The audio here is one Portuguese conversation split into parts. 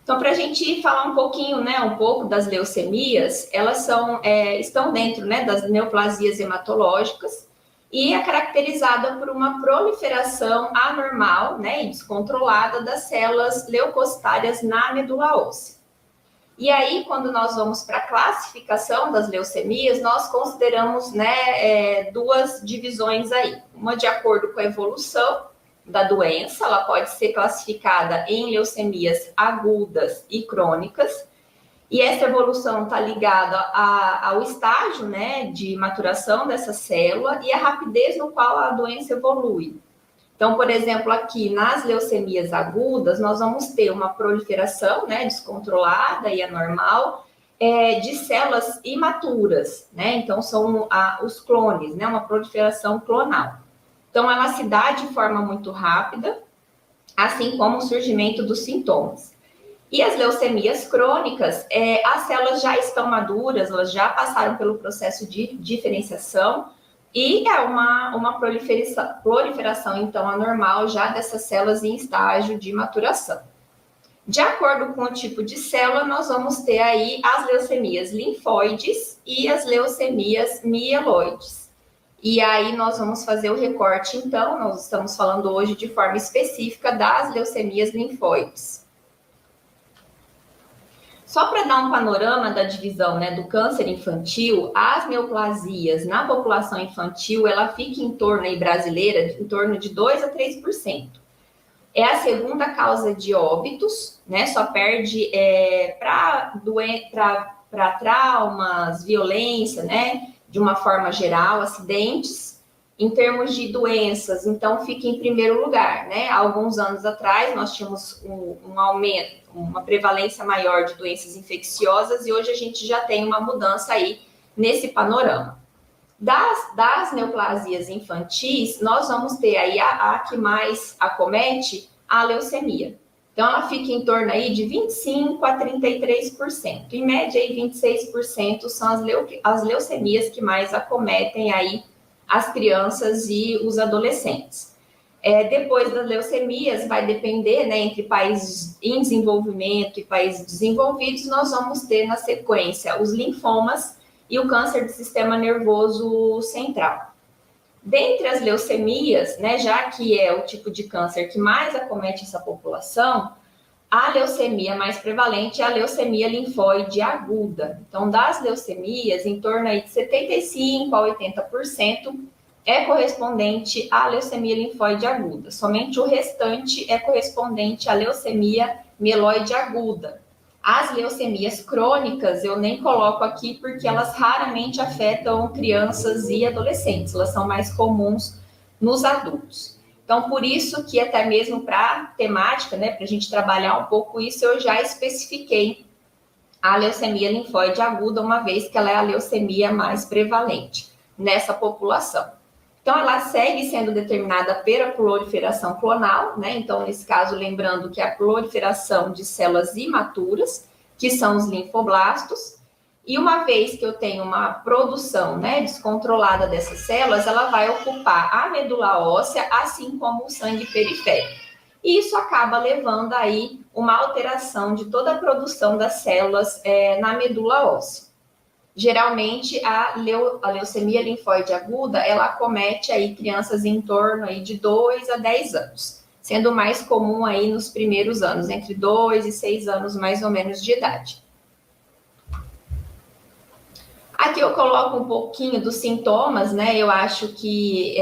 Então, para a gente falar um pouquinho, né, um pouco das leucemias, elas estão dentro, né, das neoplasias hematológicas e é caracterizada por uma proliferação anormal, né, e descontrolada das células leucocitárias na medula óssea. E aí, quando nós vamos para a classificação das leucemias, nós consideramos, né, duas divisões aí. Uma de acordo com a evolução da doença, ela pode ser classificada em leucemias agudas e crônicas, e essa evolução está ligada ao estágio, né, de maturação dessa célula e a rapidez no qual a doença evolui. Então, por exemplo, aqui nas leucemias agudas, nós vamos ter uma proliferação, né, descontrolada e anormal de células imaturas, né? Então, são os clones, né, uma proliferação clonal. Então, ela se dá de forma muito rápida, assim como o surgimento dos sintomas. E as leucemias crônicas, as células já estão maduras, elas já passaram pelo processo de diferenciação e é uma proliferação, então, anormal já dessas células em estágio de maturação. De acordo com o tipo de célula, nós vamos ter aí as leucemias linfóides e as leucemias mieloides. E aí nós vamos fazer o recorte, então, nós estamos falando hoje de forma específica das leucemias linfóides. Só para dar um panorama da divisão, né, do câncer infantil, as neoplasias na população infantil, ela fica em torno aí, brasileira, em torno de 2 a 3%. É a segunda causa de óbitos, né, só perde para traumas, violência, né, de uma forma geral, acidentes. Em termos de doenças, então fica em primeiro lugar, né? Há alguns anos atrás nós tínhamos um aumento, uma prevalência maior de doenças infecciosas e hoje a gente já tem uma mudança aí nesse panorama. Das neoplasias infantis, nós vamos ter aí a que mais acomete a leucemia. Então ela fica em torno aí de 25 a 33%. Em média aí 26% são as leucemias que mais acometem aí as crianças e os adolescentes. Depois das leucemias, vai depender, né, entre países em desenvolvimento e países desenvolvidos, nós vamos ter na sequência os linfomas e o câncer do sistema nervoso central. Dentre as leucemias, né, já que é o tipo de câncer que mais acomete essa população, a leucemia mais prevalente é a leucemia linfóide aguda. Então, das leucemias, em torno aí de 75% a 80% é correspondente à leucemia linfóide aguda. Somente o restante é correspondente à leucemia mieloide aguda. As leucemias crônicas eu nem coloco aqui porque elas raramente afetam crianças e adolescentes. Elas são mais comuns nos adultos. Então, por isso que até mesmo para temática, né, para a gente trabalhar um pouco isso, eu já especifiquei a leucemia linfóide aguda, uma vez que ela é a leucemia mais prevalente nessa população. Então, ela segue sendo determinada pela proliferação clonal, né? Então, nesse caso, lembrando que é a proliferação de células imaturas, que são os linfoblastos, e uma vez que eu tenho uma produção, né, descontrolada dessas células, ela vai ocupar a medula óssea, assim como o sangue periférico. E isso acaba levando aí uma alteração de toda a produção das células na medula óssea. Geralmente, a leucemia linfóide aguda, ela acomete aí crianças em torno aí de 2 a 10 anos, sendo mais comum aí nos primeiros anos, entre 2 e 6 anos mais ou menos de idade. Aqui eu coloco um pouquinho dos sintomas, né? Eu acho que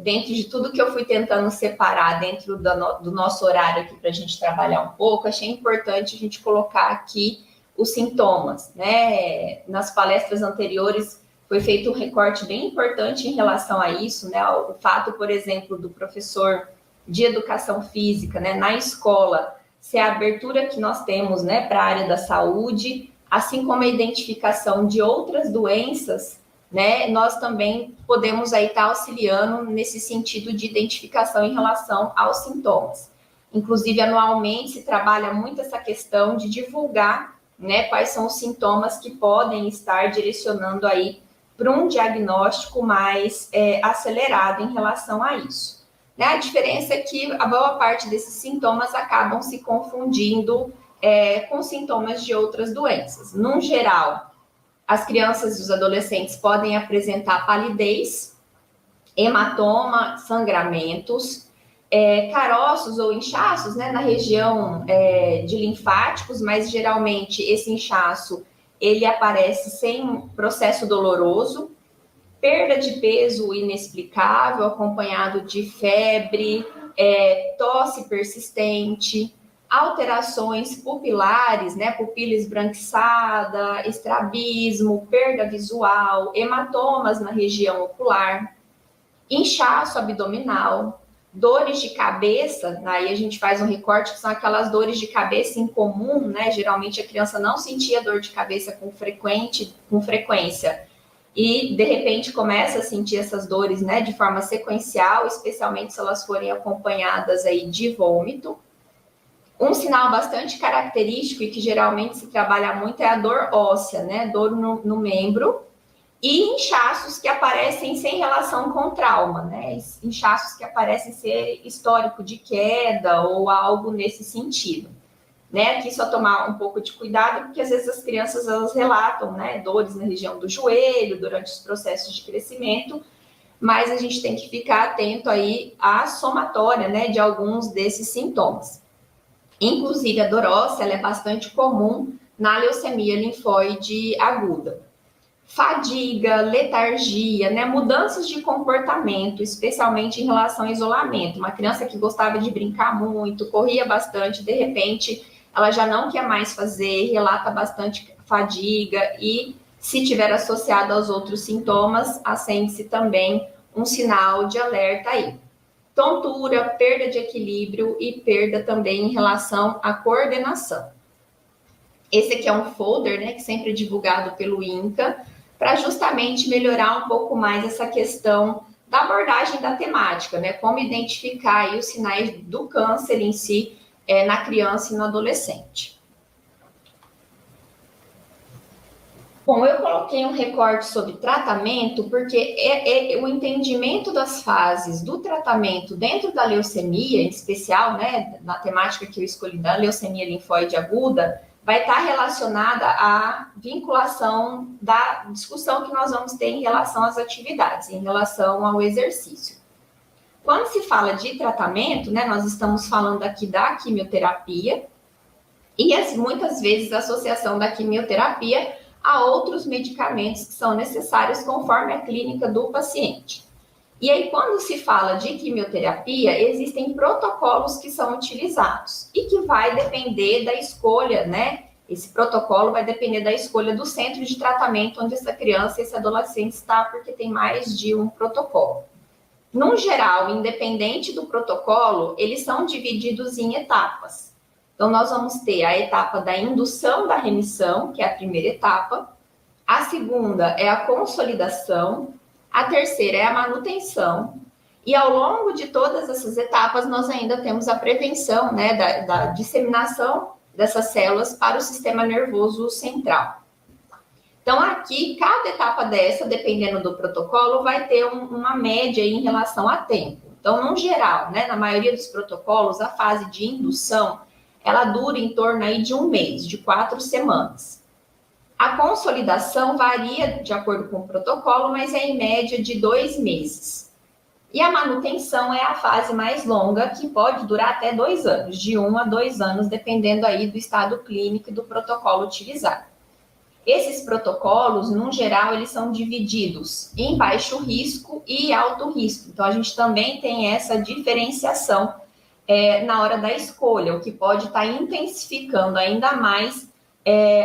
dentro de tudo que eu fui tentando separar dentro do nosso horário aqui para a gente trabalhar um pouco, achei importante a gente colocar aqui os sintomas, né? Nas palestras anteriores foi feito um recorte bem importante em relação a isso, né? O fato, por exemplo, do professor de educação física, né, na escola, ser a abertura que nós temos, né, para a área da saúde, assim como a identificação de outras doenças, né, nós também podemos aí estar auxiliando nesse sentido de identificação em relação aos sintomas. Inclusive, anualmente se trabalha muito essa questão de divulgar, né, quais são os sintomas que podem estar direcionando aí para um diagnóstico mais acelerado em relação a isso. Né? A diferença é que a boa parte desses sintomas acabam se confundindo com sintomas de outras doenças. No geral, as crianças e os adolescentes podem apresentar palidez, hematoma, sangramentos, caroços ou inchaços, né, na região de linfáticos, mas geralmente esse inchaço ele aparece sem processo doloroso, perda de peso inexplicável, acompanhado de febre, tosse persistente, alterações pupilares, né, pupila esbranquiçada, estrabismo, perda visual, hematomas na região ocular, inchaço abdominal, dores de cabeça, aí a gente faz um recorte que são aquelas dores de cabeça incomum, né? Geralmente a criança não sentia dor de cabeça com frequência e de repente começa a sentir essas dores, né, de forma sequencial, especialmente se elas forem acompanhadas aí de vômito. Um sinal bastante característico e que geralmente se trabalha muito é a dor óssea, né? Dor no membro. E inchaços que aparecem sem relação com trauma, né? Inchaços que aparecem ser histórico de queda ou algo nesse sentido. Né? Aqui só tomar um pouco de cuidado, porque às vezes as crianças elas relatam, né, dores na região do joelho durante os processos de crescimento, mas a gente tem que ficar atento aí à somatória, né, de alguns desses sintomas. Inclusive a dor óssea ela é bastante comum na leucemia linfóide aguda. Fadiga, letargia, né, mudanças de comportamento, especialmente em relação ao isolamento. Uma criança que gostava de brincar muito, corria bastante, de repente ela já não quer mais fazer, relata bastante fadiga e, se tiver associado aos outros sintomas, acende-se também um sinal de alerta aí. Tontura, perda de equilíbrio e perda também em relação à coordenação. Esse aqui é um folder, né, que sempre é divulgado pelo INCA, para justamente melhorar um pouco mais essa questão da abordagem da temática, né, como identificar aí os sinais do câncer em si, na criança e no adolescente. Bom, eu coloquei um recorte sobre tratamento porque o entendimento das fases do tratamento dentro da leucemia, em especial, né, na temática que eu escolhi da leucemia linfóide aguda, vai estar relacionada à vinculação da discussão que nós vamos ter em relação às atividades, em relação ao exercício. Quando se fala de tratamento, né, nós estamos falando aqui da quimioterapia e muitas vezes a associação da quimioterapia a outros medicamentos que são necessários conforme a clínica do paciente. E aí, quando se fala de quimioterapia, existem protocolos que são utilizados e que vai depender da escolha, né? Esse protocolo vai depender da escolha do centro de tratamento onde essa criança e esse adolescente está, porque tem mais de um protocolo. No geral, independente do protocolo, eles são divididos em etapas. Então, nós vamos ter a etapa da indução da remissão, que é a primeira etapa. A segunda é a consolidação. A terceira é a manutenção. E ao longo de todas essas etapas, nós ainda temos a prevenção, né, da disseminação dessas células para o sistema nervoso central. Então, aqui, cada etapa dessa, dependendo do protocolo, vai ter uma média em relação a tempo. Então, no geral, né, na maioria dos protocolos, a fase de indução, ela dura em torno aí de 1 mês, de 4 semanas. A consolidação varia de acordo com o protocolo, mas é em média de 2 meses. E a manutenção é a fase mais longa, que pode durar até 2 anos, de 1 a 2 anos, dependendo aí do estado clínico e do protocolo utilizado. Esses protocolos, no geral, eles são divididos em baixo risco e alto risco. Então, a gente também tem essa diferenciação na hora da escolha, o que pode estar intensificando ainda mais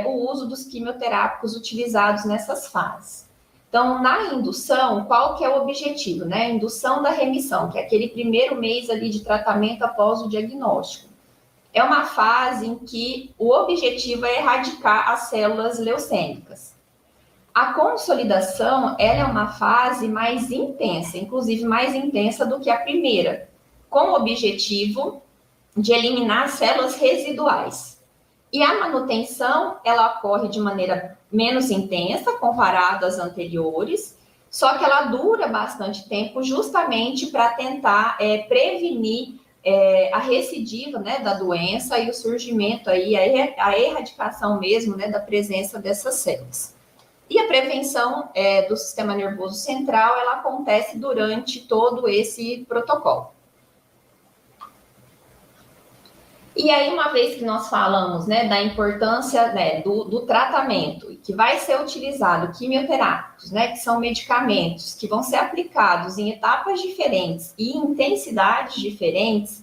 o uso dos quimioterápicos utilizados nessas fases. Então, na indução, qual que é o objetivo, né? A indução da remissão, que é aquele primeiro mês ali de tratamento após o diagnóstico. É uma fase em que o objetivo é erradicar as células leucêmicas. A consolidação, ela é uma fase mais intensa, inclusive mais intensa do que a primeira, com o objetivo de eliminar as células residuais. E a manutenção, ela ocorre de maneira menos intensa, comparado às anteriores, só que ela dura bastante tempo justamente para tentar prevenir a recidiva, né, da doença e o surgimento aí, a erradicação mesmo, né, da presença dessas células. E a prevenção do sistema nervoso central, ela acontece durante todo esse protocolo. E aí, uma vez que nós falamos, né, da importância, né, do tratamento, que vai ser utilizado quimioterápicos, né, que são medicamentos que vão ser aplicados em etapas diferentes e intensidades diferentes,